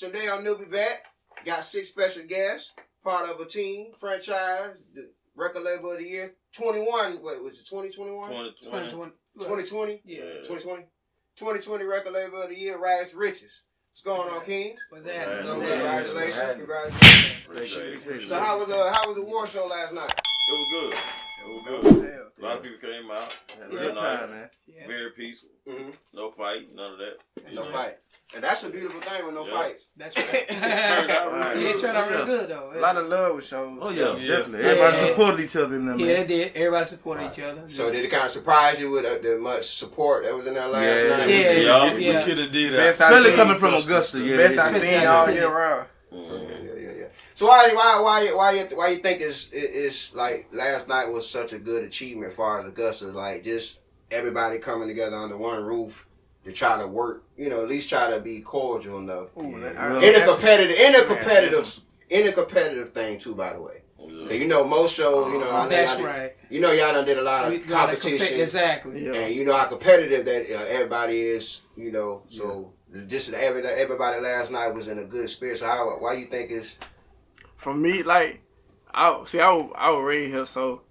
Today on NewbieVeT, got 6 special guests, part of a team, franchise, the record label of the year, 21, what was it, 2021? 2020. 2020? Yeah. 2020? 2020 record label of the year, Rags2Riches. What's going on, Kings? What's that? Congratulations. Appreciate So how was the war show last night? It was good. It was good. A lot of people came out. Real nice, man. Yeah. Very peaceful. Mm-hmm. No fight, none of that. No fight. And that's a beautiful thing with no fights. That's right. Turned out really good. It turned out real good though. A lot of love was shown. Oh yeah, definitely. Everybody supported each other in there, man. Yeah, they did. Everybody supported each other. So did it kind of surprise you with the much support that was in there last night? Yeah. We could have did that. Especially coming from Augusta. Yeah. Best I've seen all year round. Yeah. So why you think it's like last night was such a good achievement as far as Augusta, like just everybody coming together under one roof to try to work, at least try to be cordial enough. In a competitive thing too, by the way. Cause most shows, y'all done did a lot of competition. Exactly. And you know how competitive that everybody is, so just everybody last night was in a good spirit. So why you think it's... For me, like, I was raised here, so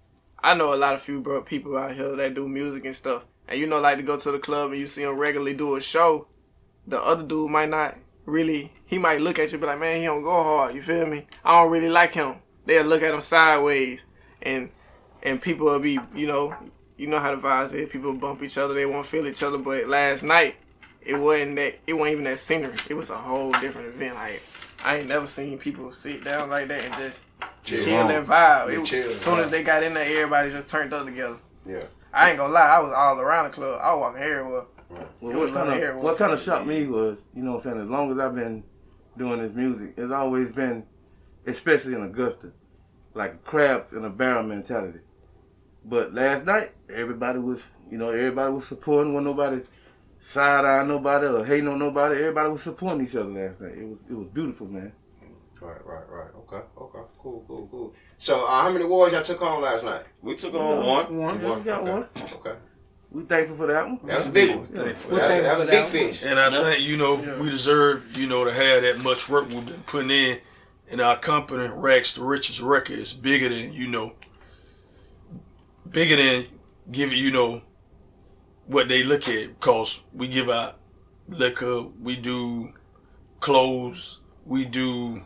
I know a lot of few people out here that do music and stuff. And like to go to the club and you see them regularly do a show, the other dude might not really, he might look at you and be like, man, he don't go hard, you feel me? I don't really like him. They'll look at him sideways and people will be, you know how the vibes is, people bump each other, they won't feel each other, but last night, it wasn't even that scenery. It was a whole different event. Like, I ain't never seen people sit down like that and just chill and vibe. As soon as they got in there, everybody just turned up together. Yeah. I ain't gonna lie, I was all around the club. I was walking everywhere. Well, what kind of shocked me was, as long as I've been doing this music, it's always been, especially in Augusta, like a crabs in a barrel mentality. But last night, everybody was supporting. Wasn't nobody side-eyeing nobody or hating on nobody. Everybody was supporting each other last night. It was beautiful, man. Right. Okay. Cool. So, how many awards y'all took on last night? We took on one. We got one. Okay. We thankful for that one. That was a big one. That was a big fish. And I think, we deserve, to have that much work we've been putting in our company. Rags2Riches record is bigger than, giving, what they look at, because we give out liquor, we do clothes, we do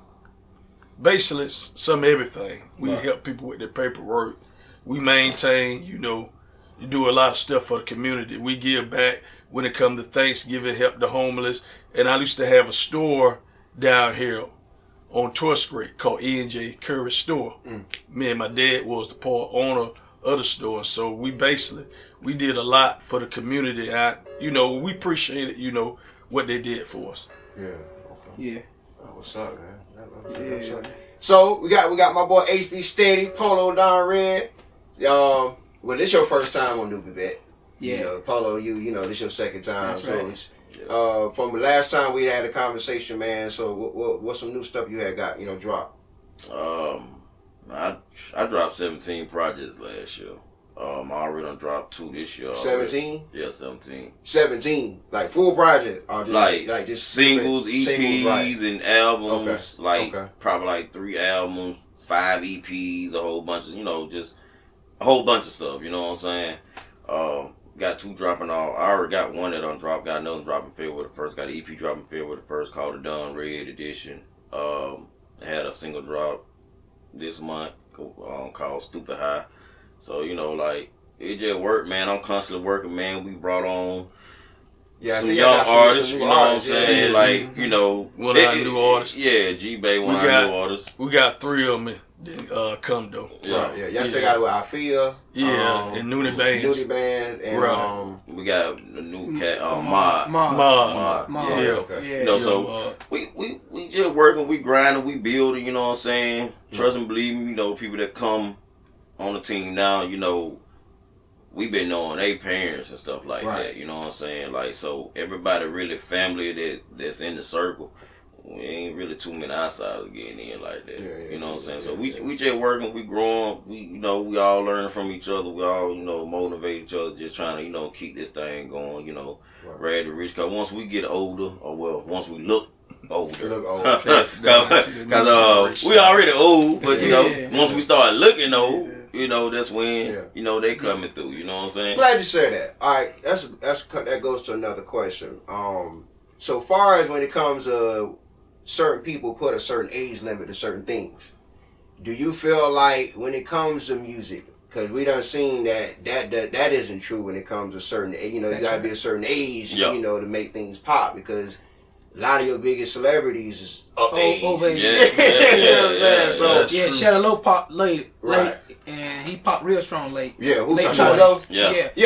basically some everything. We help people with their paperwork. We maintain, you do a lot of stuff for the community. We give back when it comes to Thanksgiving, help the homeless. And I used to have a store down here on 12th Street called E&J Curry Store. Me and my dad was the part owner of the store. So we did a lot for the community. We appreciated, what they did for us. Yeah. Okay. Yeah. What's up, man? So we got my boy HB Steady, Polo Don Red. Well, this your first time on NewbieVeT. Yeah. Polo, this your second time. That's right. So from the last time we had a conversation, man. So what's some new stuff you had got, dropped? I dropped 17 projects last year. I already done dropped 2 this year. 17? Yeah, 17. 17, like full project, or just just singles, EPs, and albums. Okay. Probably like 3 albums, 5 EPs, a whole bunch of just a whole bunch of stuff. You know what I'm saying? Got 2 dropping off. I already got 1 that done dropped. Got another dropping February the 1st. Got an EP dropping February the 1st called the Don Red Edition. Had a single drop this month called Stupid High. So, it just worked, man. I'm constantly working, man. We brought on some young artists, you know what I'm saying? One of our new artists. Yeah, G-Bay, one of our new artists. We got 3 of them that come, though. Yeah. Y'all still got it with Afia. And Noonie Bands. And we got the new cat, Mod. Yeah. Okay. So we just working, we grinding, we building, you know what I'm saying? Trust and believe me, people that come on the team now, we been knowing their parents and stuff like that, you know what I'm saying? So everybody really family that's in the circle. We ain't really too many outsiders getting in like that. You know what I'm saying? So we just working, we growing, we all learning from each other, we all, motivate each other, just trying to, keep this thing going, Rags2Riches. Cause once we get older, once we look older. Look old. Cause we already old, but you know, once we start looking old, you know, that's when you know they coming through. You know what I'm saying? Glad you said that. All right, that goes to another question. So far as when it comes to certain people put a certain age limit to certain things, do you feel like when it comes to music, because we done seen that isn't true when it comes to certain, you know, you gotta be a certain age, you know, to make things pop, because a lot of your biggest celebrities is up age. Over age. So Shadow Low popped late, Right. and he popped real strong late. Yeah, who's late Shadow Low? Yeah. He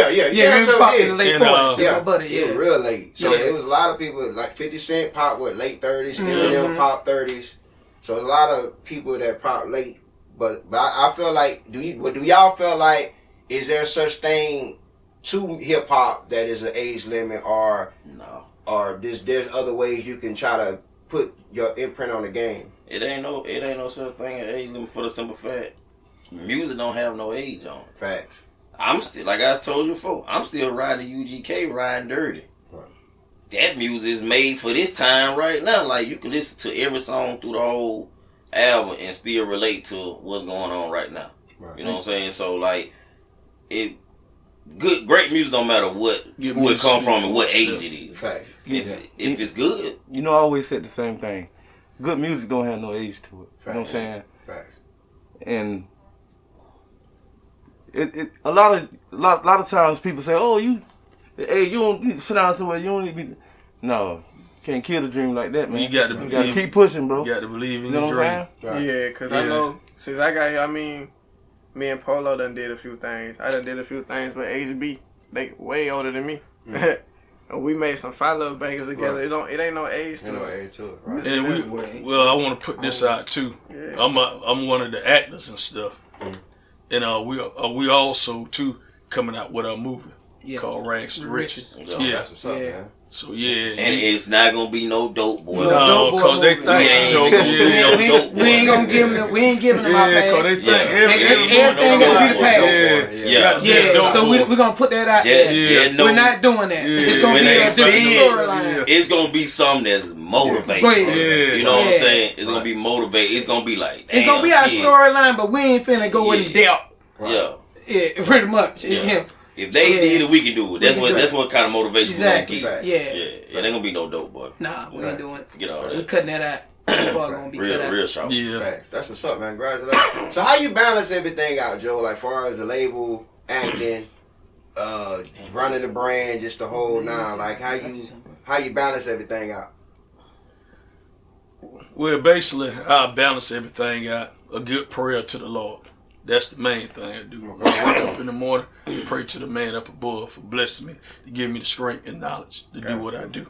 popped in the late 40s. Yeah. My buddy, It was real late. So Yeah. it was a lot of people, like 50 Cent popped late 30s, Eminem popped 30s. So there's a lot of people that pop late. But I feel like, do y'all feel like, is there such thing to hip hop that is an age limit, or No. or there's other ways you can try to put your imprint on the game? It ain't no such thing as age limit for the simple fact music don't have no age on it. Facts. I'm still, like I told you before, I'm still riding UGK, riding dirty. Right. That music is made for this time right now. Like, you can listen to every song through the whole album and still relate to what's going on right now. Right. You know what I'm saying? So, like, great music don't matter who it come from and what age it is. Facts. If it's good. You know, I always said the same thing. Good music don't have no age to it. You know what I'm saying? Facts. And a lot of times people say, "Oh, you don't need to sit down somewhere. You don't need to be." No, can't kill the dream like that, man. You got to gotta believe. keep pushing, bro. You got to believe in You know your what dream. I'm saying? Right. Yeah, because I know since I got here, I mean, me and Polo done did a few things. I done did a few things with HB. They way older than me. And we made some fire little bangers together. Right. It ain't no age to No it. age to it. Right. And I want to put this out too. Yeah. I'm one of the actors and stuff, and we also too coming out with our movie called Rags2Riches. Yeah, That's what's up, man. so yeah, And it's not going to be no dope boy. no, because they movie. think We ain't gonna give no dope boy. We ain't giving them our yeah, because pass. they think Everything gonna be the pass. Yeah. So we're gonna put that out there. Yeah, no. We're not doing that. Yeah. It's gonna When be they a different see it, storyline. It's gonna be something that's motivating. Go ahead. Yeah. You know what I'm Yeah. saying? It's gonna be motivating. It's gonna be like, It's gonna be damn, our shit. storyline, but we ain't finna go in depth. Yeah. Yeah, pretty much. Yeah. If they did it, we can do it. That's what kind of motivation Exactly. we gonna keep. Yeah. Yeah. It ain't gonna be no dope boy. Nah, we ain't doing it. Forget all We that. cutting that out. It's all gonna be cut out. Real sharp. Yeah. Facts. That's what's up, man. Congratulations. So how you balance everything out, Joe? Like far as the label, acting, running the brand, just the whole nine. Like how you balance everything out? Well, basically, I balance everything out. A good prayer to the Lord. That's the main thing I do. I wake up in the morning, pray to the man up above for blessing me, to give me the strength and knowledge to do what I do.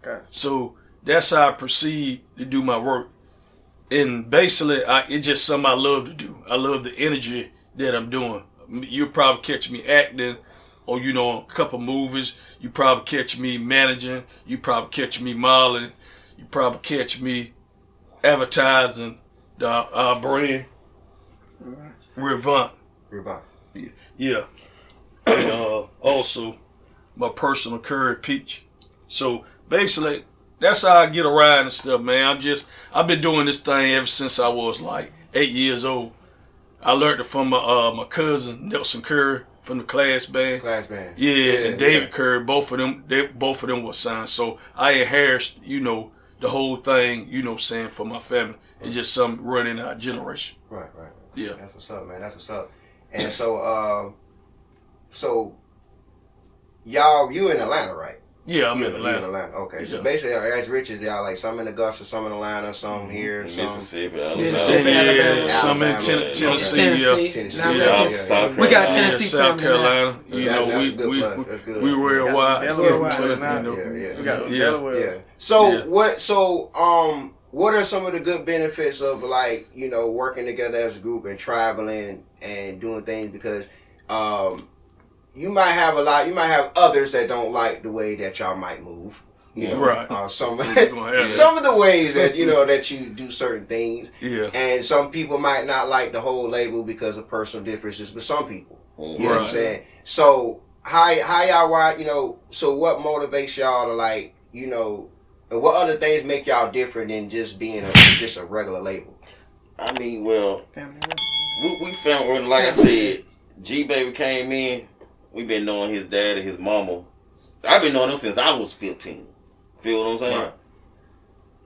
Gotcha. So that's how I proceed to do my work. And basically, it's just something I love to do. I love the energy that I'm doing. You'll probably catch me acting or, a couple movies. You probably catch me managing. You probably catch me modeling. You probably catch me advertising our brand. Revant. Yeah. And also my personal curry peach. So basically, that's how I get around and stuff, man. I've been doing this thing ever since I was like 8 years old. I learned it from my cousin Nelson Curry from the Class Band. Yeah, and David Curry. Both of them were signed. So I inherited, the whole thing, saying for my family. It's just something running our generation. Right. Yeah. That's what's up, man. That's what's up. And so y'all, you in Atlanta, right? Yeah, I'm in You Atlanta. Okay. So Yeah. basically, Rags2Riches, y'all like some in Augusta, some in Atlanta, some here, some Mississippi, Mississippi, Alabama. Alabama. Some in Alabama. Tennessee. Tennessee. Now we got Yeah. Tennessee. South We got a Carolina. Tennessee South family now. Carolina. That's a good we plus. That's good. we worldwide. Delaware Yeah. Tennessee now. Yeah. We got Yeah. Delaware. Yeah. So Yeah. what are some of the good benefits of like, working together as a group and traveling and doing things, because you might have others that don't like the way that y'all might move. Right. Some We're gonna have some of the ways that that you do certain things. Yeah. And some people might not like the whole label because of personal differences, but some people. You know what I'm Right. saying? So how y'all so what motivates y'all to like, what other things make y'all different than just being just a regular label? I mean, well, Family. we found, like I said, G Baby came in. We've been knowing his dad and his mama. I've been knowing them since I was 15. Feel what I'm saying? Right.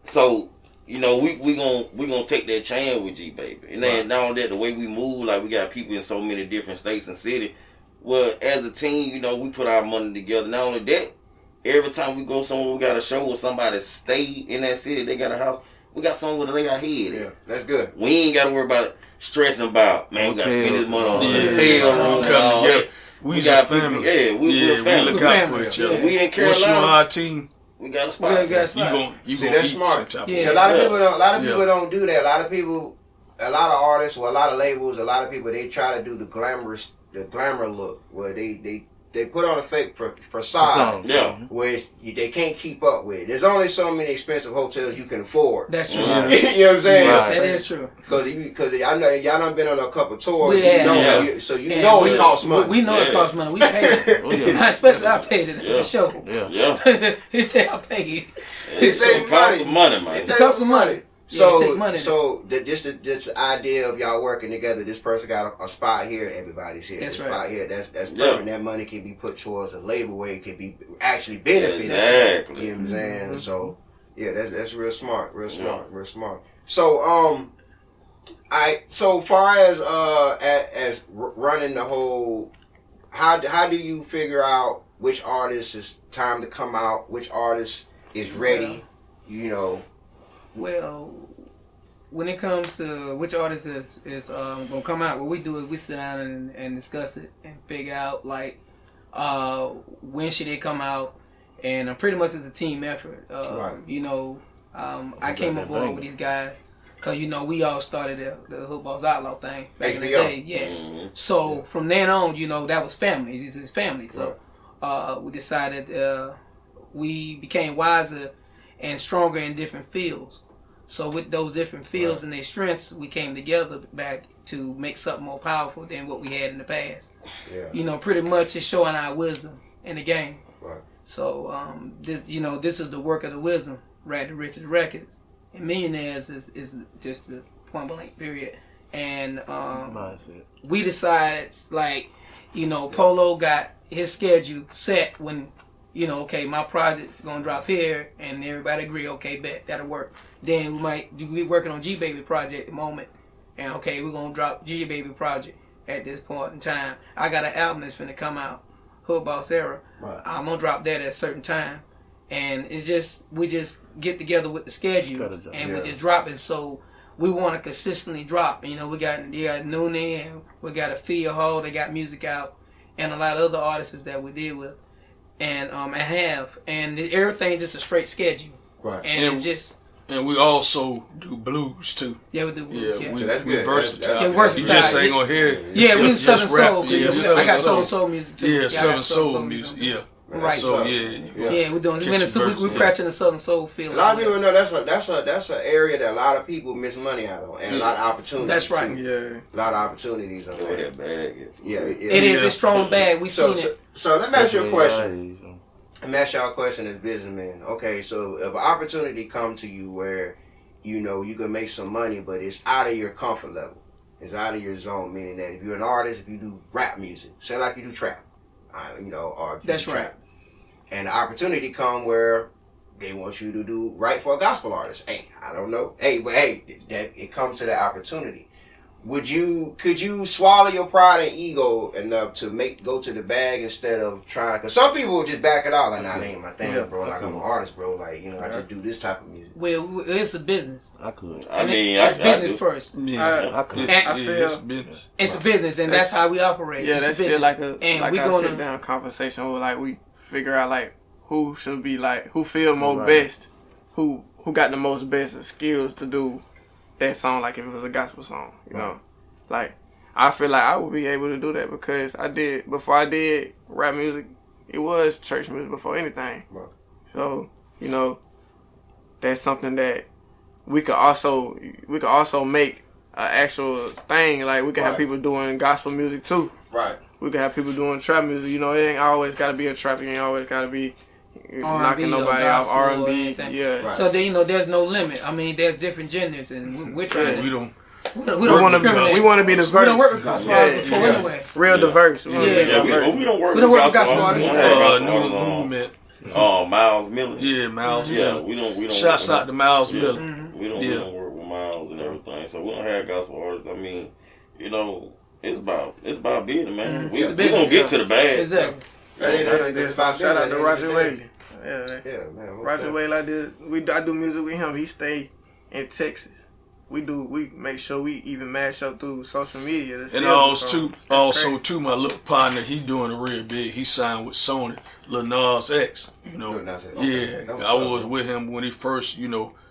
So, you know, we gonna take that chance with G Baby. And then not only that, the way we move, like we got people in so many different states and cities. Well, as a team, you know, we put our money together. Not only that, every time we go somewhere, we got a show where somebody stay in that city, they got a house. We got somewhere to lay our head in. Yeah, that's good. We ain't got to worry about stressing about, man, we got to spend this money on Yeah. hotel room and all that. We got a family. we're a family. We look out for each other. Yeah. We in Once you on Carolina, our team, we got a spot. We got a spot. you See, gonna that's eat smart. some type of Yeah. See, a lot of Yeah. people don't do that. A lot of artists, or a lot of labels, a lot of people, they try to do the glamour look, where they put on a fake facade, Yeah. where they can't keep up with. There's only so many expensive hotels you can afford. That's true. You know what I'm saying? Right. That is true. Because I know y'all done been on a couple tours, We have. so you Yeah, know we- it costs money. We know it Yeah. costs money. We pay it. Oh, yeah. Especially I paid it Yeah. for sure. Yeah. Yeah. He tell I pay it. It's saving it costs money. some money, man. It costs some money. So, Yeah, take money. just the idea of y'all working together. This person got a spot here. Everybody's here. That's this right. spot here. That's Yeah. perfect. That money can be put towards a label where it can be actually benefited. Exactly. You know what I'm saying? Mm-hmm. So yeah, that's real smart. Real smart. Yeah. Real smart. So so far as running the whole, how do you figure out which artist is time to come out, which artist is ready? You know. Well, when it comes to which artist is gonna come out, what we do is we sit down and discuss it and figure out like when should it come out, and pretty much it's a team effort. Right. You know, I came aboard with these guys because you know we all started the Hood Balls Outlaw thing back in the HBO. day. Yeah. Mhm. So from then on, you know, that was family. It's his family. So we decided we became wiser and stronger in different fields. So with those different fields and their strengths, we came together back to make something more powerful than what we had in the past. Yeah. You know, pretty much it's showing our wisdom in the game. Right. So this is the work of the wisdom, Rags2Riches Records. And Millionaires is just the point blank period. And we decided, like, you know, Polo got his schedule set when, you know, okay, my project's gonna drop here, and everybody agree, okay, bet that'll work. Then we working on G Baby project at the moment, and okay, we're gonna drop G Baby project at this point in time. I got an album that's finna come out, Hood Boss Era. Right. I'm gonna drop that at a certain time, and it's just we just get together with the schedules and we just drop it. So we want to consistently drop. You know, we got Noonie and we got Afia Hall. They got music out, and a lot of other artists that we deal with. And everything just a straight schedule. Right. And it's just and we also do blues too. we do blues. Yeah, So that's we good. versatile. Yeah, versatile. You just ain't gonna hear it. Yeah, we do Just Southern rap. Soul. Yeah, I Southern got Soul. Soul music too. Yeah, I got Southern Soul music. Yeah. Right. So Yeah, we're doing. Get We're your we're verse, practicing the Southern Soul feel. A lot of people know that's an area that a lot of people miss money out on, and a lot of opportunities. That's right. too. Yeah. A lot of opportunities on Where that. that bag is. Yeah, It is. It's strong bag. We So, seen so, it. so let me ask you a question. Let me ask y'all a question as businessmen. Okay, so if an opportunity come to you where, you know, you can make some money, but it's out of your comfort level, it's out of your zone, meaning that if you're an artist, if you do rap music, say like you do trap, you know, or if you That's do right. trap, and the opportunity come where they want you to do right for a gospel artist. Hey, I don't know. Hey, but hey, that it comes to that opportunity. Could you swallow your pride and ego enough to go to the bag instead of trying? Because some people will just back it out like, nah, that ain't my thing, bro. Like, I'm an artist, bro. Like, you know, I just do this type of music. Well, it's a business. I could. I And mean, it's I business do. first. Yeah, I could. it's, I feel- it's business. It's a business, and that's how we operate. Yeah, It's a that's still business. like a and like we a gonna sit down conversation where like we figure out like who should be like who feel more Right. best, who got the most best skills to do that song like if it was a gospel song, you know. Like I feel like I would be able to do that because before I did rap music, it was church music before anything. Right. So, you know, that's something that we could also make an actual thing. Like we could have Right. people doing gospel music too. Right. We could have people doing trap music. You know, it ain't always got to be a trap. You ain't always got to be knocking nobody off R&B. Yeah. Right. So then there's no limit. I mean, there's different genders, and we're trying to. We don't. We want to be diverse. We don't work with gospel artists before anyway. Real diverse. We don't work with gospel artists. Movement. Miles Miller. Yeah, Miles Miller. We don't. Shouts out to Miles Miller. We don't work with Miles and everything. So we don't have gospel artists. I mean, it's about business, man. We gonna get to the bag. Exactly. Shout out to Roger Whaley. Yeah, man. Roger Whaley, I do music with him. He stay in Texas. We make sure we even mash up through social media. And also too, my little partner, he doing it real big. He signed with Sony, Lil Nas X. Lil Nas X. Okay. Yeah, I was with him when he first,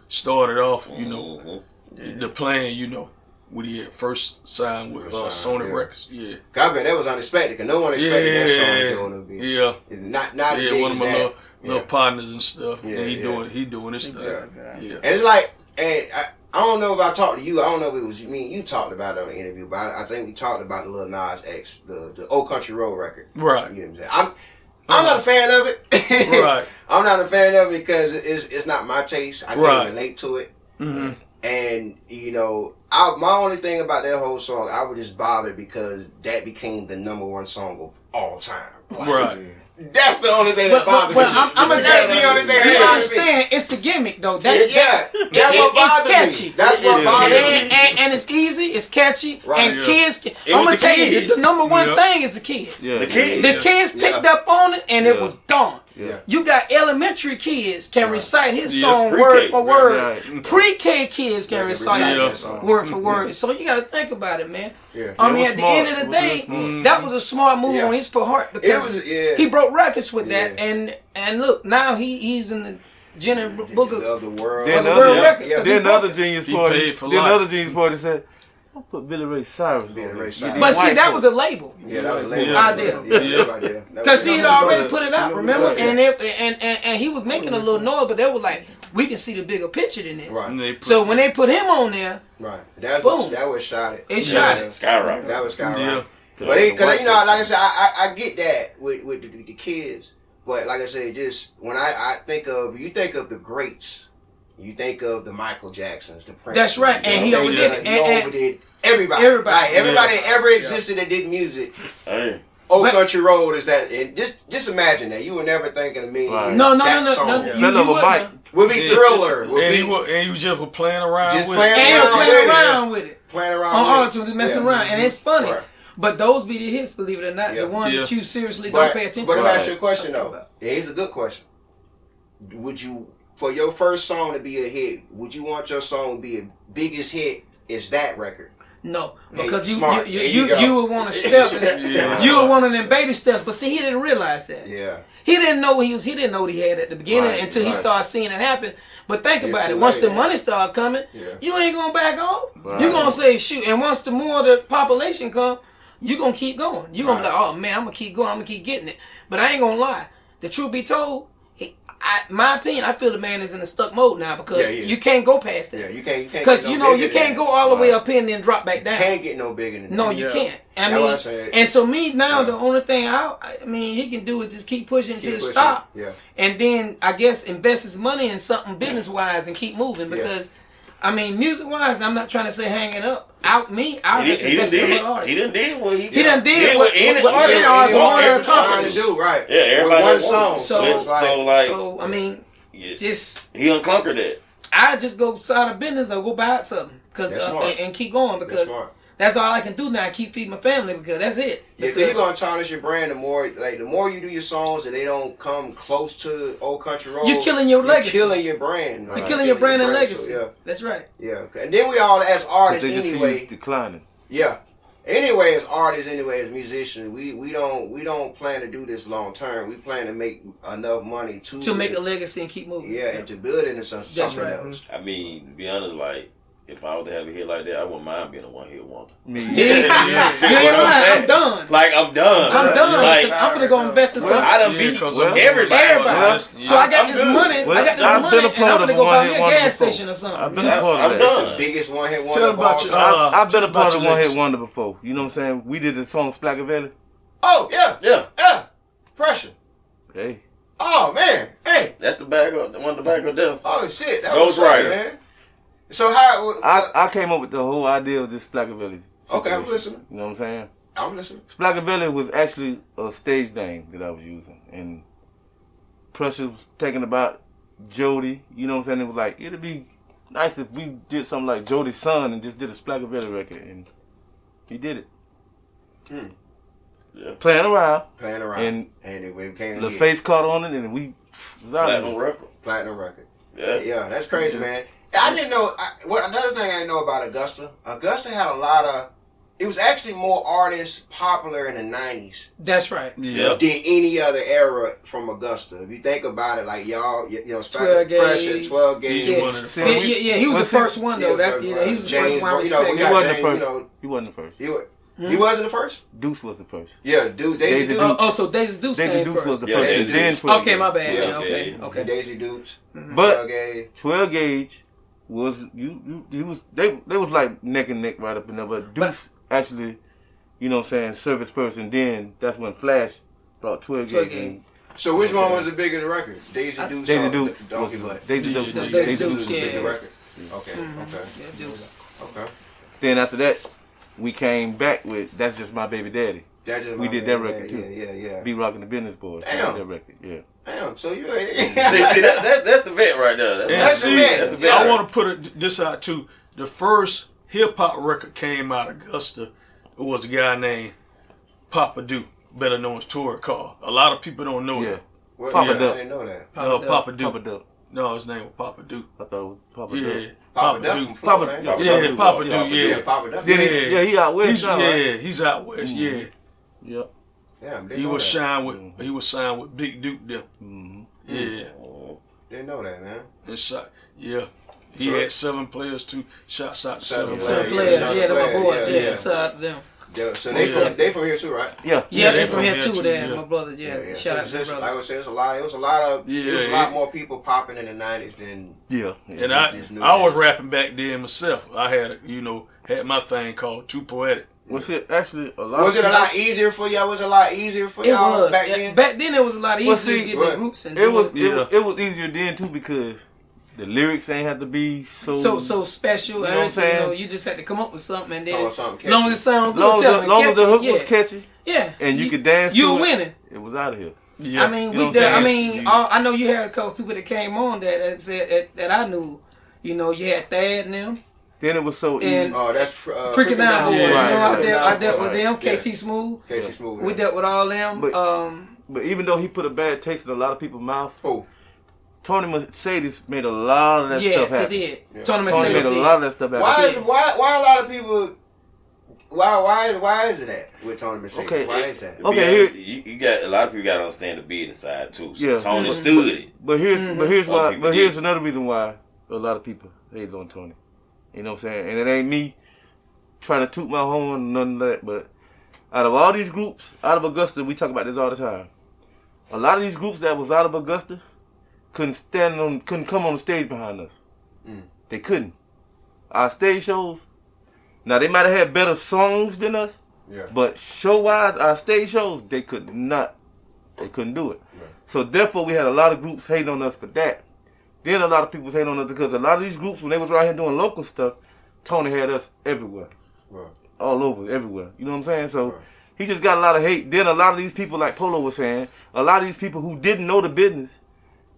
started off. The plan, when he had first signed with Sony Records. Yeah. I bet that was unexpected because no one expected that song to be. Yeah. Not one of my little partners and stuff. Yeah, and he doing his stuff. Yeah. And it's like, I don't know if I talked to you. I don't know if it was me and you talked about it on the interview, but I think we talked about the Lil Nas X, the Old Country Road record. Right. You know what I'm saying? I'm not a fan of it. Right. I'm not a fan of it because it's not my taste. I can't relate to it. Mm-hmm. And my only thing about that whole song, I was just bothered because that became the #1 song of all time. Right. That's the only thing that bothers me. I'm gonna tell you, you understand? It's the gimmick though. That's what bothers me. That's what bothers me. And it's easy. It's catchy. Right. And kids. I'm gonna tell you, the #1 thing is the kids. Yeah. The kids picked up on it, and it was gone. Yeah. You got elementary kids can recite his song word for word. Right. Pre-K kids can recite his word for word. So you got to think about it, man. Yeah. I mean, at the end of the day, that was a smart move on his part because he broke records with that. And look, now he's in the Guinness Book of the World Records. Then the other genius party said, I'll put Billy Ray Cyrus. But see, that was a label. Yeah, that was a label idea. Because he had already put it out, remember? And he was making a little noise, but they were like, we can see the bigger picture than this. Right. So when they put him on there, boom. That was shot it. It shot it. Skyrocket. That was skyrocket. Yeah. But because like I said, I get that with the kids. But like I said, just when you think of the greats. You think of the Michael Jacksons, the Prince. That's right, and he overdid it. He overdid everybody. Everybody that ever existed that did music. Hey. Old Country Road is that, and just imagine that. You were never thinking of me. Right. No. Would be Thriller. And he was just playing around with it. Playing around on auto-tune, messing around, and it's funny. Right. But those be the hits, believe it or not, the ones that you seriously don't pay attention to. But if I ask you a question though, here's a good question. Would you? For your first song to be a hit, would you want your song to be a biggest hit? Is that record? No, because you would want to step. You were one of them baby steps, but see, he didn't realize that. Yeah. He didn't know he had what he had at the beginning until he started seeing it happen. But think about it. Once the money start coming, you ain't gonna back off. Right. You gonna say shoot, and once the more the population come, you gonna keep going. You gonna be like, oh man, I'm gonna keep going. I'm gonna keep getting it. But I ain't gonna lie. The truth be told. My opinion, I feel the man is in a stuck mode now because you can't go past that. Yeah, you can't. Because you can't go all the way up in and then drop back down. Can't get no bigger than that. No, you can't. I mean, and so me now, the only thing I mean he can do is just keep pushing until it stop. Yeah. And then I guess invest his money in something business wise and keep moving because. I mean, music-wise, I'm not trying to say hang it up. I'll just invest in other artists. He done did what he did what other artists wanted to accomplish. Right. Yeah, everybody one song. So I mean, just he unconquered it. I just go start a business or go buy something and keep going because that's all I can do now. Keep feeding my family because that's it. Yeah, because you're gonna tarnish your brand. The more you do your songs and they don't come close to Old Country Road, you're killing your legacy. You're killing your brand. You're killing your brand and legacy. So, that's right. Yeah, and then we all as artists anyway declining. Yeah. Anyway, as artists, as musicians, we don't plan to do this long term. We plan to make enough money to make a legacy and keep moving. Yeah, and to build into something else. I mean, to be honest, like. If I was to have a hit like that, I wouldn't mind being a one-hit wonder. I'm done. Like, I'm done. Like, I'm gonna go invest in something. I done beat everybody. So I got this money. And I'm gonna go buy me a gas station or something. I've been a part of that. That's the biggest one-hit wonder. Tell about you. I've been a part of one-hit wonder before. You know what I'm saying? We did the song Splackavelli. Oh, yeah. Pressure. Hey. Oh, man. Hey, That's the backup. One of the backup dancers. oh shit, that Ghost was right, Rider. man. So how? I came up with the whole idea of this Splackavelli. Okay, I'm listening. You know what I'm saying? I'm listening. Splackavelli was actually a stage name that I was using, and Pressure was thinking about Jody. You know what I'm saying? It was like, it'd be nice if we did something like Jody's son and just did a Splackavelli record, and he did it. Yeah. Playing around, and it became the face caught on it, and we was out of it. Platinum record. Yeah, that's crazy, man. I didn't know. Another thing I didn't know about Augusta. Augusta had a lot of. It was actually more artists popular in the 90s. That's right. Yeah. Than any other era from Augusta. If you think about it, like y'all, 12 Gauge. Pressure, 12 Gauge. Yeah, he was the first one though. He was the first one I respect. He wasn't the first. He wasn't the first. He wasn't the first? Deuce was the first. Yeah, Daisy Dukes. Oh, so Daisy Dukes came Deuce first. was the first. Daisy Then Dukes. 12 Okay, my bad. Yeah, Okay. Daisy Dukes. But 12 Gauge. 12 Gauge was they was like neck and neck right up in there. But Deuce actually, you know what I'm saying, service first, and then that's when Flash brought 12 Gauge in. So which one was the bigger record? Daisy Dukes. Daisy Dukes. Donkey Butt. Daisy Dukes. Daisy Dukes was the bigger record. Okay. Yeah, Dukes. Okay. Then after that, we came back with That's Just My Baby Daddy. We did that record too. Yeah. Be Rockin' the Business Boys. Damn. That record. Yeah. Damn. So you. See, that's the vet right there. That's the vet. That's the vet. I want to put this out too. The first hip hop record came out of Augusta. It was a guy named Papa Duke, better known as Tory Carr. A lot of people don't know that. Papa Duke. I didn't know that. Papa Duke. Papa Duke. No, his name was Papa Duke. I thought it was Papa Yeah. Duke. Papa Duck Duke. from Florida, Papa- Yeah, Papa Duke, yeah. Papa Duck. Yeah, he out west now, right? He's out west, yeah. Yep. Damn, He was signed with Big Duke there. Mm-hmm. Yeah. Didn't know that, man. Yeah. He had 7 players too. Shouts out to 7 Some players. players, yeah, they're my boys, yeah. Shout out to them. Yeah, so they from here too, right? Yeah. Yeah, they from here too. There, my brothers. Yeah, shout out to my Like I brothers. was saying, it was a lot more people popping in the 90s than. Yeah. And I was rapping back then myself. I had had my thing called Too Poetic. Was it actually a lot? Was it a lot easier for y'all? Was it a lot easier for y'all back then? Back then, it was a lot easier to get the groups and it was easier then too because the lyrics ain't have to be so special. You know what I'm saying? You just had to come up with something, and then something long as it sound good, long as the hook was catchy, yeah, and you could dance. You to were winning. It was out of here. Yeah. I mean, You know I know you had a couple people that came on that said that I knew. You know, you had Thad and them. Then it was so easy. And that's Freaking Down Boys. Yeah. You know, I dealt with them. KT Smooth. KT Smooth. We dealt with all them. But even though he put a bad taste in a lot of people's mouth, Who? Tony Mercedes made a lot of that stuff happen. Yes, he did. Yeah. Tony Tony Mercedes made a did. lot of that stuff happen. Why a lot of people? Why is it that with Tony Mercedes? Okay. Why is that? Okay, you got a lot of people got to understand the business side too. So Yeah. Tony stood it. But here's Some people here's did. another reason why a lot of people hate on Tony. You know what I'm saying? And it ain't me trying to toot my horn and none of that, but out of all these groups, out of Augusta, we talk about this all the time. A lot of these groups that was out of Augusta couldn't come on the stage behind us. They couldn't. Our stage shows, now they might have had better songs than us, but show-wise, our stage shows, they couldn't do it. Right. So therefore, we had a lot of groups hating on us for that. Then a lot of people was hating on us because a lot of these groups, when they was right here doing local stuff, Tony had us everywhere. Right. All over, everywhere. You know what I'm saying? So Right. he just got a lot of hate. Then a lot of these people, like Polo was saying, a lot of these people who didn't know the business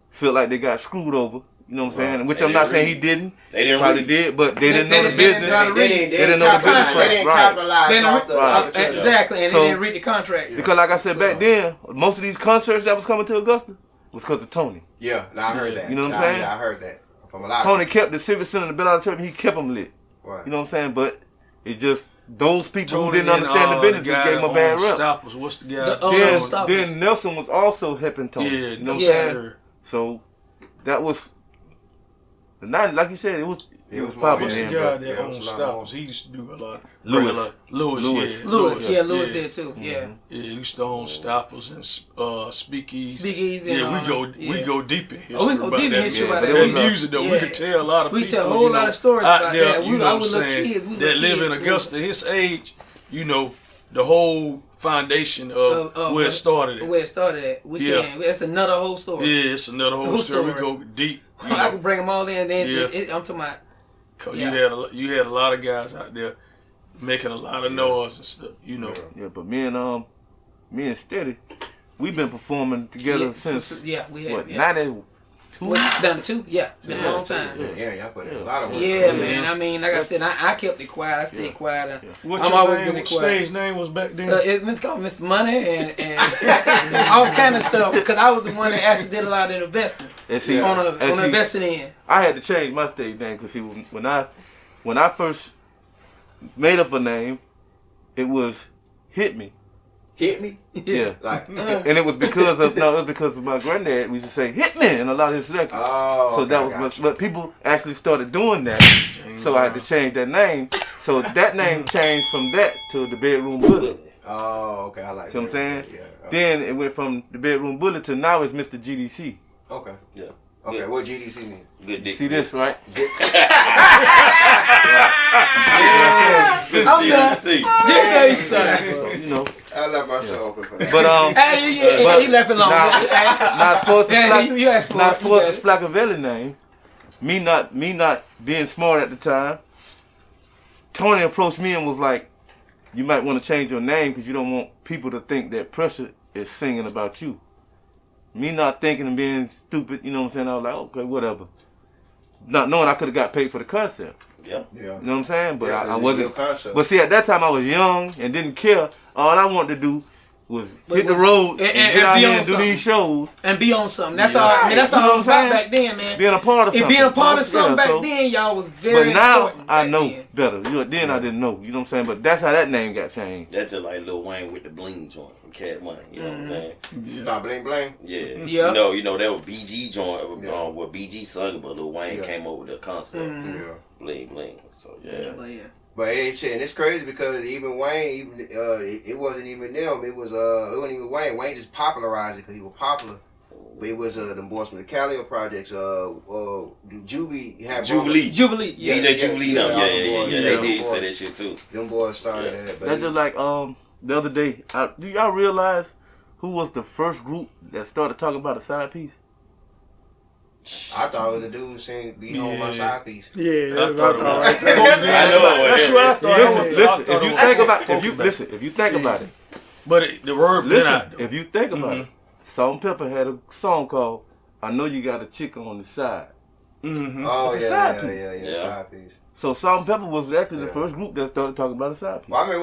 feel like they got screwed over. You know what I'm saying? Which They I'm not didn't saying read. he didn't. They didn't Probably read. did, but they didn't know the They business. didn't know how to read. They didn't know the business. They didn't Right. capitalize off the opportunity. Exactly, and So- they didn't read the contract. Because like I said back then, most of these concerts that was coming to Augusta was because of Tony. Yeah, I heard that. You know what I'm saying? Yeah, I heard that from a lot. Tony kept the Civic Center, the Bell Auditorium, he kept them lit. Right. You know what I'm saying? But it just, those people Tony who didn't and, understand the business just gave him a bad rep. Stoppers. What's the guy? Then Nelson was also helping Tony. Yeah, you know what yeah. I'm saying? So that was the 90s, like you said, it was popping What's the then. guy But that yeah, owns it's a lot more. Stoppers? He used to do a lot. Lewis. Lewis. Lewis did too. Yeah. Yeah, he used to own Stoppers and Speakeasy. Speakeasy. Yeah, and, we go deep in history. Oh, we go deep in that. history Yeah, about but that. it was That music though, we Yeah. could tell a lot of We people. tell a whole lot of stories out about there, that. you know I what was I'm little saying, kids. We that little live kids, in Augusta, his age, you know, the whole foundation of where it started at. Where it started at. We can. It's another whole story. Yeah, it's another whole story. We go deep. I can bring them all in. Then I'm talking about. Cause you had a lot of guys out there making a lot of noise and stuff. You know. Yeah, but me and Steady, we've been performing together since we have. 92. Down to 2, been a long time. Yeah, y'all put in a lot of work. Yeah, man. I mean, like I said, I kept it quiet. I stayed quiet. What your stage name was back then? It was called Mr. Money and all kind of stuff. Because I was the one that actually did a lot of investing on the investing end. I had to change my stage name because when I first made up a name, it was Hit Me. Hit me? Yeah. Like, and it was because of my granddad. We used to say hit me in a lot of his records. Oh, so that was but people actually started doing that. So I had to change that name. So that name changed from that to the Bedroom Bullet. Oh, okay. I like that. See what I'm saying? Yeah. Okay. Then it went from the Bedroom Bullet to now it's Mr. GDC. Okay. Yeah. Okay, Good. what GDC mean? Good dick. See this, right? I'm done. You know. I love myself for that. But he left it alone. Not for the Splackavelli. Splackavelli name. Me not being smart at the time. Tony approached me and was like, "You might want to change your name because you don't want people to think that Pressure is singing about you." Me not thinking and being stupid, you know what I'm saying? I was like, okay, whatever. Not knowing I could have got paid for the concept. Yeah. You know what I'm saying? But I wasn't. But see, at that time I was young and didn't care. All I wanted to do was hit the road and get out here and do these shows. And be on something. That's all. I mean, that's all I was about back then, man. Being a part of something. And being a part of something back then, y'all was very But now important I know then. better. Then I didn't know. You know what I'm saying? But that's how that name got changed. That's just like Lil Wayne with the bling joint from Cat Money. You know what I'm saying? Stop bling bling. Yeah. Yeah. You know that was BG joint where BG sung, but Lil Wayne came up with the concept. Yeah. Bling bling. So yeah. But and it's crazy because even Wayne, it wasn't even them. It wasn't even Wayne. Wayne just popularized it because he was popular. But it was the boys from the Calio projects. Jubilee. Jubilee. Yeah. DJ Jubilee. Yeah. They did say that shit too. Them boys started that. But That's just like the other day. Do y'all realize who was the first group that started talking about a side piece? I thought it was a dude saying, "Be on my side piece." Yeah, I thought it was. That's what I thought. Listen, if you think about it. But the word been out. If you think about it, Salt and Pepper had a song called "I Know You Got a Chick on the Side." Oh It's a yeah, side piece. side piece. So Salt and Pepper was actually the first group that started talking about a side piece. Well, I mean,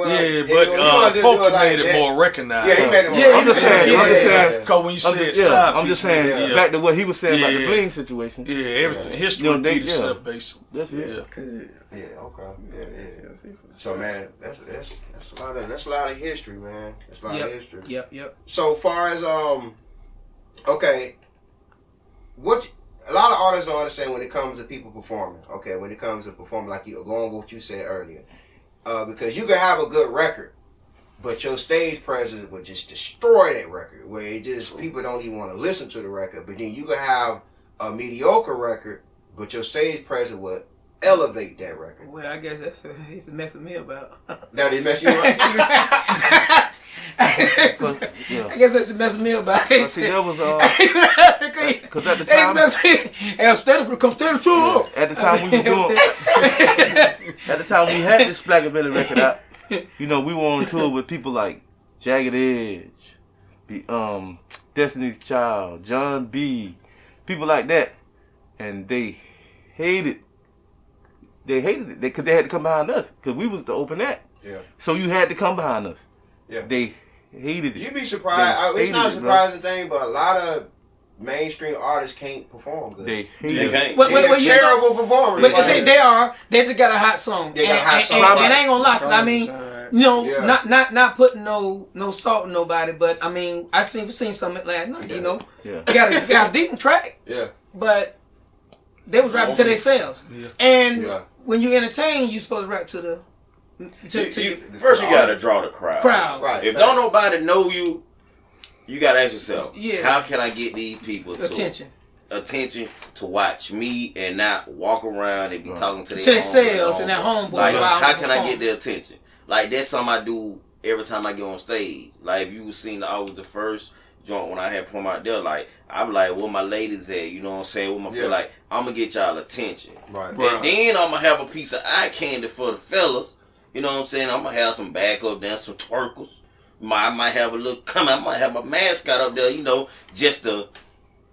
Pokey made it more recognized. Yeah, he made it more. I'm just saying. Because when you said side I'm just saying back to what he was saying about the bling situation. Yeah, everything. History repeat itself, basically. That's it. Yeah, okay. Yeah. So man, that's a lot of history, man. That's a lot of history. Yep. So far as okay, what a lot of artists don't understand when it comes to people performing. Okay, when it comes to performing, like you going with what you said earlier, because you can have a good record, but your stage presence would just destroy that record. Where it just people don't even want to listen to the record. But then you can have a mediocre record, but your stage presence would elevate that record. Well, I guess that's what he's messing me about. That he mess you up. I guess that's messing me about. See, that was because at the time, at the time we were doing, at the time we had this Splackavelli record out. You know, we were on tour with people like Jagged Edge, Destiny's Child, John B, people like that, and they hated it because they had to come behind us because we was the open act. Yeah. So you had to come behind us. Yeah. They hated it. You'd be surprised. It's not a surprising thing, but a lot of mainstream artists can't perform good. They hate it. They're terrible performers. But they are. They just got a hot song. They got a hot song. And I ain't gonna lie, 'cause I mean, you know, not putting no salt in nobody, but I mean, I seen something last night. You know, got a decent track. Yeah. But they was rapping to themselves. Yeah. And when you entertain, you supposed to rap to the. First, you gotta draw the crowd. Right. If don't nobody know you, you gotta ask yourself, how can I get these people attention to watch me and not walk around and be talking to themselves and their homeboy? Like, how can I get their attention? Like that's something I do every time I get on stage. Like if you seen I was the first joint when I had performed out there, like I'm like, where my ladies at? You know what I'm saying? Where my feel like I'm gonna get y'all attention. Right. And then I'm gonna have a piece of eye candy for the fellas. You know what I'm saying? I'm gonna have some backup dance, some twerkers. I might have a little I might have my mascot up there, you know, just to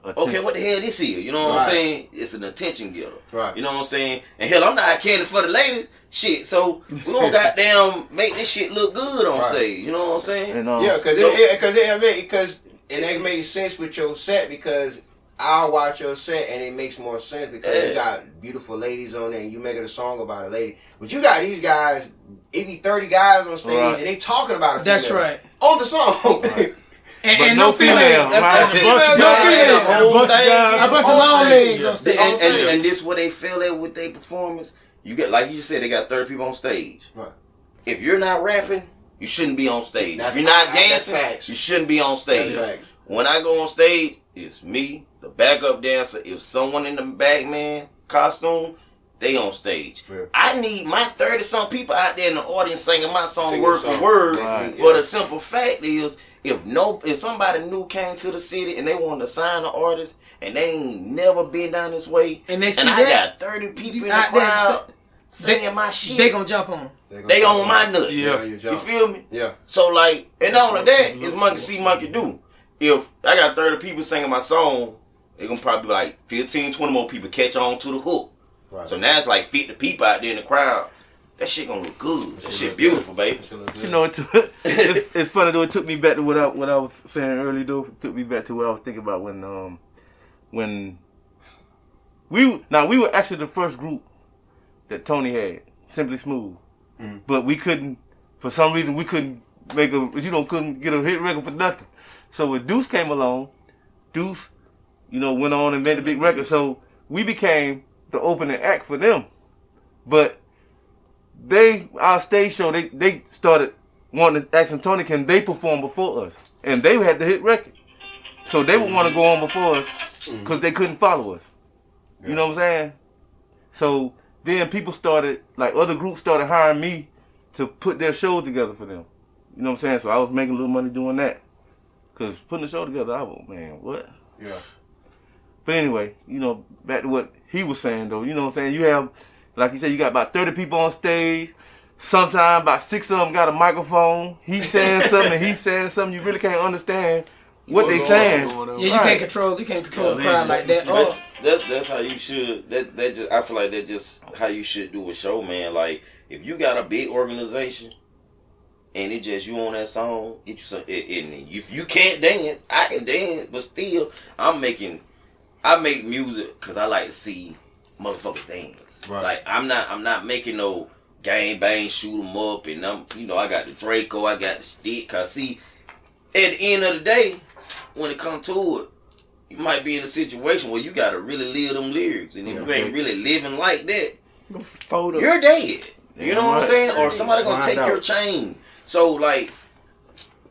okay, what the hell this is? You know what I'm saying? It's an attention getter. Right. You know what I'm saying? And hell, I'm not eye candy for the ladies. Shit, so we gonna goddamn make this shit look good on stage. You know what I'm saying? Yeah, because it makes sense with your set because I'll watch your set and it makes more sense because you got beautiful ladies on there and you making a song about a lady. But you got these guys, it be 30 guys on stage and they talking about a female. That's right. On the song. And no female. A bunch of long legs on stage. And this what they feel at with their performance. You get, like you said, they got 30 people on stage. Right. If you're not rapping, you shouldn't be on stage. If you're not dancing, you shouldn't be on stage. When I go on stage, it's me, the backup dancer. If someone in the backman costume, they on stage. Yeah. I need my 30-some people out there in the audience singing my song word for word. For the simple fact is, if somebody new came to the city and they wanted to sign an artist and they ain't never been down this way, and I got 30 people in the crowd singing my shit, they gonna jump on. They on my nuts. Yeah. You feel me? Yeah. So like, and not only that, it's monkey see, monkey do. If I got 30 people singing my song, they gonna probably be like 15, 20 more people catch on to the hook. Right. So now it's like 50 people out there in the crowd. That shit gonna look good. That shit beautiful, baby. You know, it's funny though. It took me back to what I was saying earlier. Though it took me back to what I was thinking about when we were actually the first group that Tony had, Simply Smooth, but we couldn't, for some reason, we couldn't make couldn't get a hit record for nothing. So when Deuce came along, Deuce, went on and made a big record. So we became the opening act for them, but our stage show, they started wanting to ask Tony, can they perform before us? And they had the hit record. So they would want to go on before us because they couldn't follow us. Yeah. You know what I'm saying? So then people started, like other groups started hiring me to put their shows together for them. You know what I'm saying? So I was making a little money doing that. Because putting the show together, I was, man, what? Yeah. But anyway, back to what he was saying though. You know what I'm saying? You have, like you said, you got about 30 people on stage. Sometimes about 6 of them got a microphone. He's saying something and he's saying something. You really can't understand what they saying. Yeah, you can't control the crowd like that. Oh. That's how you should. I feel like that's just how you should do a show, man. Like if you got a big organization and it's just you on that song, get you some. If you can't dance, I can dance, but still, I make music because I like to see motherfuckers dance. Right. Like I'm not making no gang bang, shoot 'em up, and I got the Draco, I got the stick. Cause see, at the end of the day, when it comes to it, you might be in a situation where you gotta really live them lyrics, and if you ain't really living like that, you're dead. You know what I'm saying? Or somebody gonna take your chain. So like,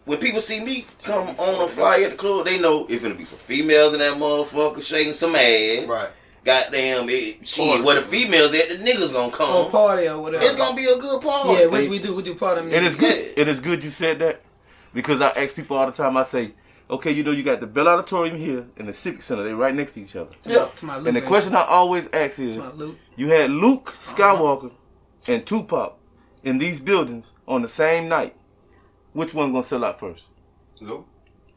when people see me come on a flyer at the club, they know it's gonna be some females in that motherfucker shaking some ass. Right. Goddamn it, shit. Where the females at, the niggas gonna come. Or party or whatever. It's gonna be a good party. Yeah, which we do. We do party music. And it's good. It is good you said that, because I ask people all the time. I say, okay, you got the Bell Auditorium here and the Civic Center. They right next to each other. Yeah. And the question I always ask is, you had Luke Skywalker and Tupac in these buildings on the same night. Which one gonna sell out first? Luke.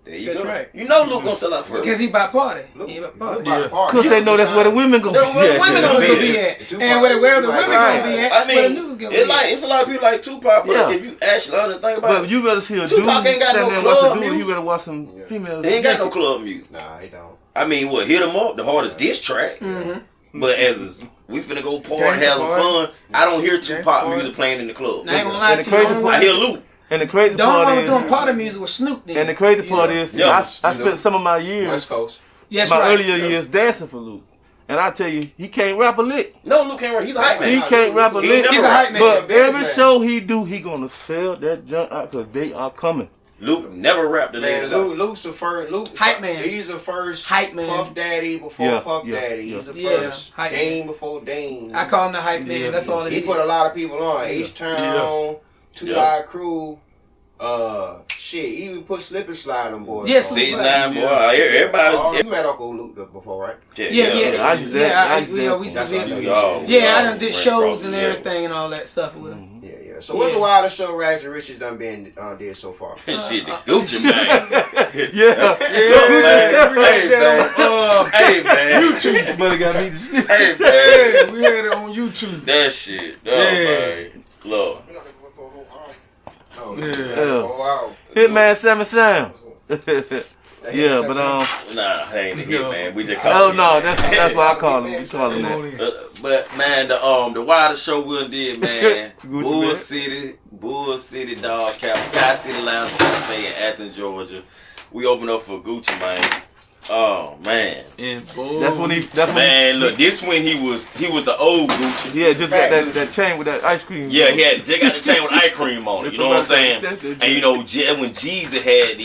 There you go. Right. You know Luke gonna sell out first. Because he about party. Because they know that's where the women gonna be at. Women gonna be at. And where the women gonna be at, that's where the news gonna be at. It's a lot of people like Tupac, but if you actually honest think about it. But you rather see a Tupac dude ain't got no club music. You rather watch some females. He ain't got no club music. Nah, he don't. I mean, what, Hit 'Em Up, the hardest diss track. Mm-hmm. But as we finna go party, having fun, I don't hear Tupac music playing in the club. I ain't gonna lie to you. I hear Luke. And the crazy part is, doing party music with Snoop. Then. And the crazy part is, I spent some of my years, West Coast. Earlier years dancing for Luke. And I tell you, he can't rap a lick. No, Luke can't rap. He's a hype man. He can't rap a lick. He's a hype man. But every show he do, he gonna sell that junk out because they are coming. Luke never rapped the man. Luke's the first. Hype man. He's the first hype man. Puff Daddy before Puff Daddy. He's the first Dame before Dame. I call him the hype man. That's all it is. He put a lot of people on. H-Town, 2 Live Crew. Shit, even put Slip and Slide on board. Yes, See, now, boy, everybody. You met Uncle Luke before, right? Yeah. I done did shows and everything and all that stuff with him. Yeah. So what's the wildest show Rags2Riches done been did so far? Shit, the Gucci man. Hey man, YouTube. Brother got me. Hey man, Yeah, we had it on YouTube. that shit. Man. Lord. Oh, Yeah. wow. Hitman 7 Sound. Yeah, but Nah, I ain't a hit, man. We just oh call him. no, that's what I call him. We call him that. But man, the wildest show we did, man. Gucci Bull City, Dog Cap, Sky City Lounge Cafe in Athens, Georgia. We opened up for Gucci, man. Oh man. That's when he. Look, this when he was the old Gucci. Yeah, just got that chain with that ice cream. Yeah, he had just got the chain with ice cream on it. You know what I'm saying? And you know, when Jeezy had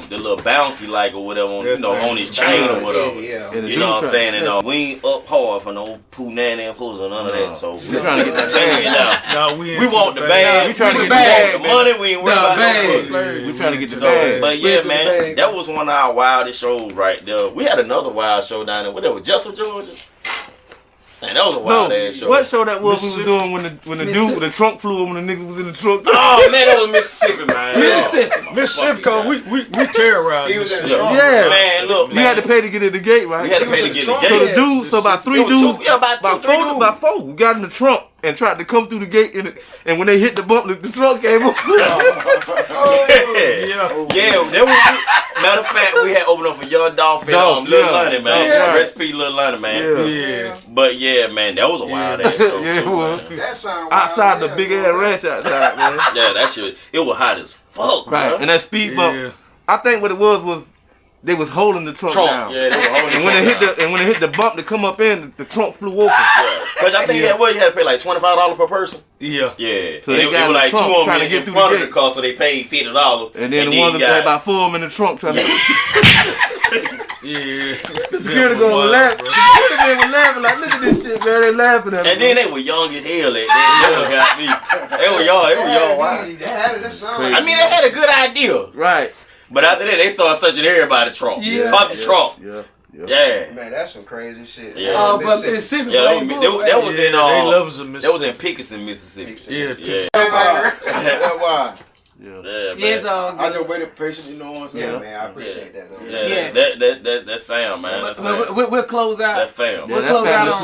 the little bounty like or whatever, on his chain or whatever. Yeah. You know what I'm saying? And we ain't up hard for no poo nanny and puss or none of that. So we trying to get that bag. No, we want the bag. We trying to get the bag. bag. The money. We ain't worried about no bag. We trying to get the bag. But yeah, man, that was one of our wildest shows right there. We had another wild show down there. Whatever, Jessup, Georgia. Man, that was a wild ass show. What show that was we was doing when the dude with the trunk flew when the nigga was in the trunk? Oh man, that was Mississippi, man. Mississippi, cause we terrorized Mississippi. Yeah, man, look, man. You had to pay to get in the gate, right? We had to pay to get in the So gate. the dude, so about three dudes, about four, we got in the trunk and tried to come through the gate, and when they hit the bump, the trunk came up. Matter of fact, we had opened up for Young Dolphin, Lil Lonnie, man. Yeah. Recipe Lil Lonnie, man. Yeah. But yeah, man, that was a wild ass show. Yeah, it too, was. man. That sound Outside wild, the big ass ranch outside, man. Yeah, that shit. It was hot as fuck, Right, bro. and that speed bump. Yeah. I think what it was they was holding the trunk down. Yeah, they were holding And the when it trunk hit down. when it hit the bump to come up in, the trunk flew open. Yeah. Cause I think you had to pay like $25 per person. Yeah. Yeah. So and they it got was like in the trunk two of trying them to get in through front the of the gate. car, so they paid $50. And then the ones that had about 4 of them in the trunk trying to. Yeah. The security guard was laughing. The security man was laughing like, look at this shit, man. They laughing at me. And then they were young as hell. They got me. They were young. I mean, they had a good idea. Right. But after that, they started searching everybody's trunk. Yeah. Pop the trunk. Yeah. Man, that's some crazy shit. Yeah. But Mississippi, Yeah, that was in they love us in that was Mississippi. in Pickerson, Mississippi. Yeah. Why? Yeah. Yeah, Yeah, man. I just waited patiently, you know what I'm saying? Yeah, man, I appreciate that, though. Yeah. That sound, man. That sound. We'll close out. That fam. We'll close out on.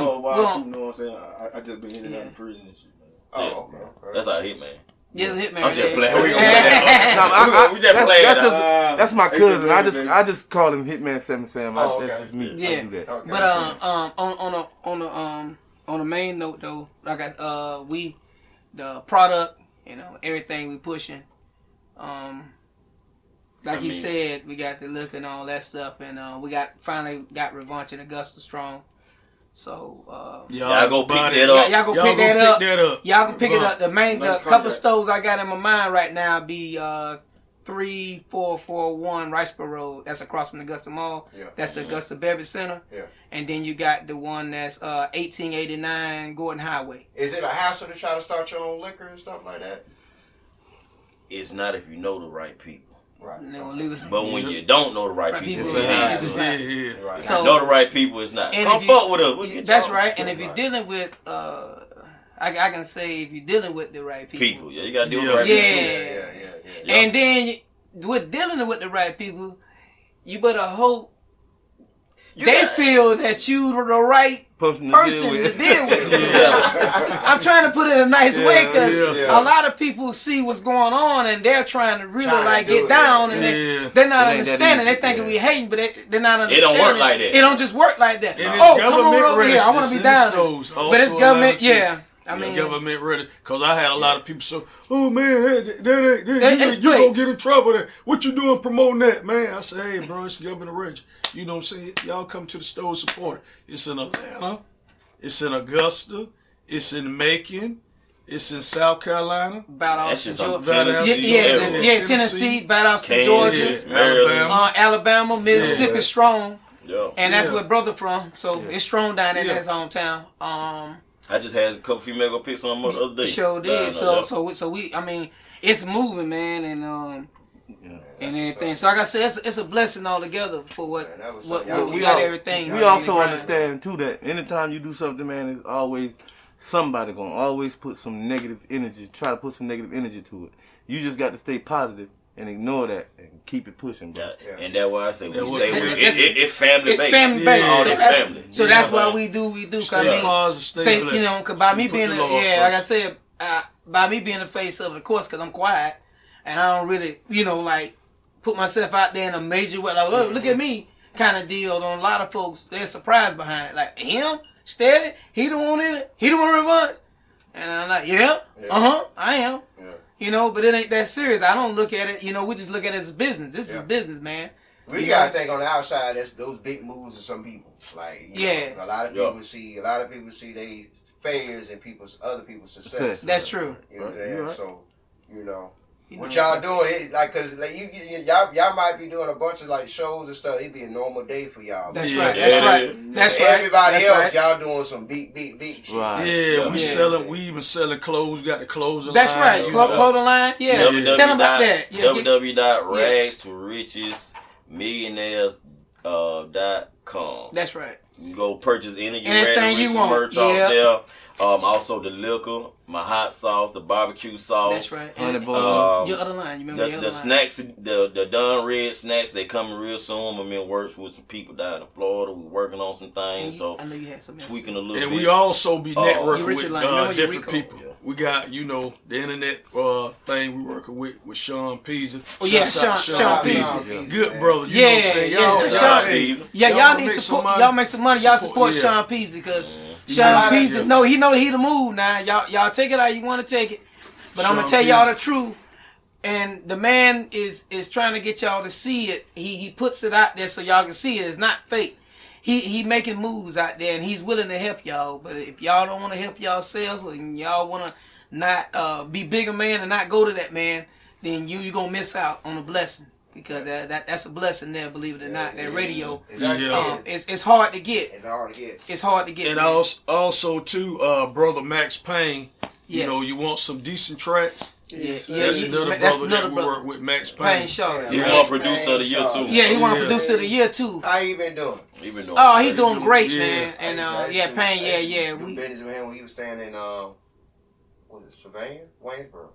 You know what I'm saying? I just been in and out of prison and shit, man. Oh, okay. That's our hit, man. Just hit me. I'm just playing. We just playing. That's my cousin. I just call him Hitman 7 Sam. That's just me. Yeah. I do that. But on the main note though, like we the product, everything we pushing. Like you said, we got the look and all that stuff, and we finally got Revanche in Augusta strong. So y'all go pick that up. Y'all go pick that up. Y'all can pick it up. The couple stores I got in my mind right now be 3441 Riceboro Road. That's across from the Augusta Mall. Yeah. That's the Augusta Beverage Center. Yeah. And then you got the one that's 1889 Gordon Highway. Is it a hassle to try to start your own liquor and stuff like that? It's not if you know the right people. Right. But when you don't know the right people, it's not. Right. So, you know the right people, it's not. Come fuck with us. We'll get that's y'all. right. And if you're dealing with, I can say if you're dealing with the right people. Yeah, you gotta deal with the right people. Yeah. And then with dealing with the right people, you better hope feel that you the right person to deal with. I'm trying to put it in a nice way because a lot of people see what's going on and they're trying to really get down and they're not understanding. They're thinking we hating, but they're not understanding. It don't work like that. It don't just work like that. And Come on over here. I want to be down. But it's government, I mean, government ready, cause I had a lot of people say, "Oh man, you gonna get in trouble there. What you doing promoting that, man?" I say, "Hey, bro, it's government ready. You know what I'm saying? Y'all come to the store support. It's in Atlanta, it's in Augusta, it's in Macon, it's in South Carolina, about Austin, Georgia, Tennessee, about Austin, Georgia, Alabama, Mississippi, strong, and that's where brother from. So it's strong down in his hometown. I just had a couple female go pick some up the other day. Sure did. So we, I mean, it's moving, man, and everything. So like I said, it's a blessing altogether for what we got everything. We also understand too that anytime you do something, man, it's always somebody gonna always put some negative energy. Try to put some negative energy to it. You just got to stay positive and ignore that and keep it pushing, bro. And that's why I say we stay with it. It's family based. It's family based. All the family. So that's why we do. Stay positive, stay blessed. You know, cause by me being like I said, by me being the face of it, of course, cause I'm quiet and I don't really, like put myself out there in a major way. Like, oh, look at me, kind of deal. On a lot of folks, they're surprised behind it. Like him, steady. He the one in it. He the one revanche. And I'm like, I am. Yeah. But it ain't that serious. I don't look at it, we just look at it as business. This is business, man. We gotta think on the outside, that's those big moves of some people. Like, a lot of people see they failures and other people's success. That's true. You know what I'm saying? Right. So, what y'all doing? Cause y'all might be doing a bunch of shows and stuff. It'd be a normal day for y'all. That's right. That's right. Everybody else, y'all doing some beat. Right. Yeah, we selling. We even selling clothes. Got the clothing line. That's right. Clothing line. Yeah. Tell them about that. www.rags2Riches.com. That's right. You can go purchase anything you want. Merch off there. Also the liquor, my hot sauce, the barbecue sauce. That's right. And your other line, you remember the snacks, the Done Red snacks, they coming real soon. I'm in works with some people down in Florida. We're working on some things, so I know you had some tweaking a little and bit. we also be networking with different Rico. people. Yeah. We got, the internet thing we working with Sean Peasy. Oh yeah, Sean Peasy. Yeah. Good brother. You know what I'm saying? Y'all need support. Y'all make some money. Y'all support Sean Peasy because Sean Peasy, he know he the move now. Y'all take it how you want to take it. But I'm gonna tell y'all the truth. And the man is trying to get y'all to see it. He puts it out there so y'all can see it. It's not fake. He making moves out there and he's willing to help y'all. But if y'all don't want to help yourselves and y'all want to not be bigger man and not go to that man, then you gonna miss out on a blessing. Because that's a blessing there, believe it or not. That radio, it's hard to get. It's hard to get. And also too, brother Max Payne. Yes. You want some decent tracks. That's another brother that we work with, Max Payne. He won producer of the year too. Yeah, he won producer of the year too. How he been doing? He doing great, man. And Payne, we business with him when he was staying in Waynesboro.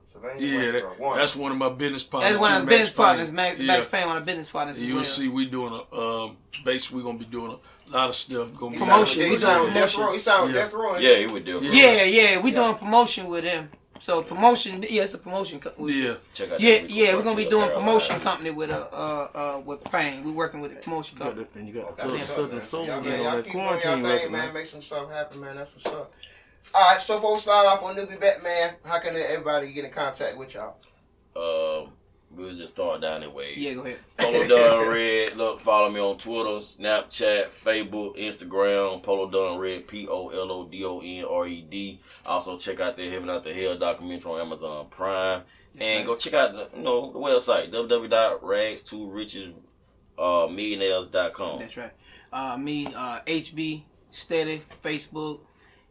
That's one of my business partners. That's one of the business partners. Max Payne, one of the business partners. You'll see, we doing basically we're gonna be doing a lot of stuff. Promotion. He signed with Death Row. He signed with Death Row. Yeah, he would do. We doing promotion with him. So promotion, it's a promotion company. Check out we're gonna be doing promotion company with Payne. We're working with a promotion company. And you got Southern Soul, y'all keep doing y'all thing, man. Make some stuff happen, man. That's what's up. All right, so before we start off on NewbieVeT, man, how can everybody get in contact with y'all? We'll just start down that way. Yeah, go ahead. Polo Done Red. Look, follow me on Twitter, Snapchat, Facebook, Instagram. Polo Done Red, POLODONRED. Also check out the Heaven Out the Hell documentary on Amazon Prime, and go check out the website www.rags2riches.millionaires.com. That's right. Me, HB Steady Facebook,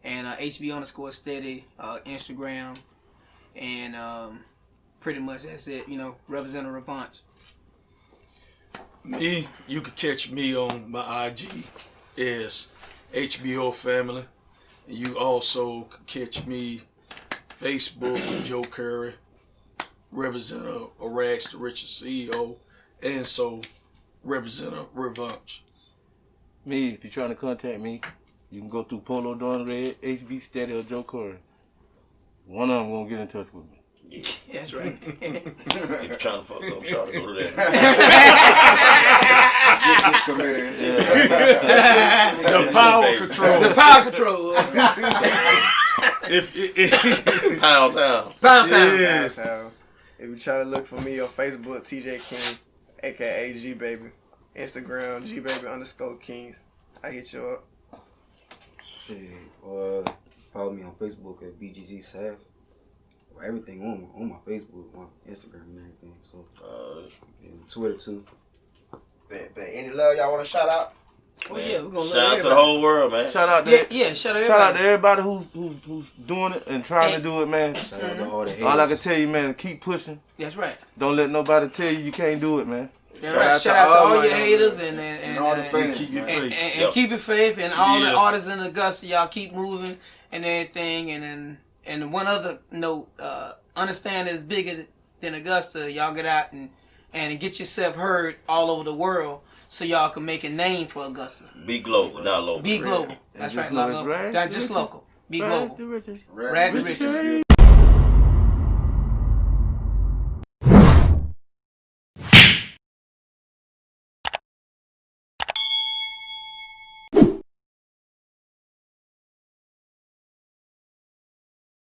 and HB_Steady Instagram, and pretty much that's it. Represent a revanche. Me, you can catch me on my IG is HBO Family. And you also can catch me Facebook Joe Curry, represent a Rags2Riches CEO, and so represent a revanche. Me, if you're trying to contact me, you can go through Polo Done Red, HB Steady, or Joe Curry. One of them gonna get in touch with me. Yeah, that's right. If you're trying to fuck something, try to go to that. The power control. The power control. Pound Town. Pound Town. Yeah. If you try to look for me on Facebook, TJ King, aka G Baby. Instagram, GBaby_Kings. I hit you up. Shit. Follow me on Facebook at BGG Saf. Everything on my Facebook, my Instagram, and everything. So, and Twitter too. But any love y'all want to shout out? Oh yeah, we're gonna shout out to the whole world, man. Shout out to shout out shout out to everybody who's doing it and trying to do it, man. Shout out to all the haters. All I can tell you, man, keep pushing. That's right. Don't let nobody tell you can't do it, man. That's right. Shout out to all your haters and all the fans. Keep your faith. And keep your faith, and all the artists in Augusta, y'all keep moving and everything. And one other note, understand that it's bigger than Augusta. Y'all get out and get yourself heard all over the world, so y'all can make a name for Augusta. Be global, not local. Be global. That's right, not local. Not just local. Be global. Rags2Riches. Rags2Riches.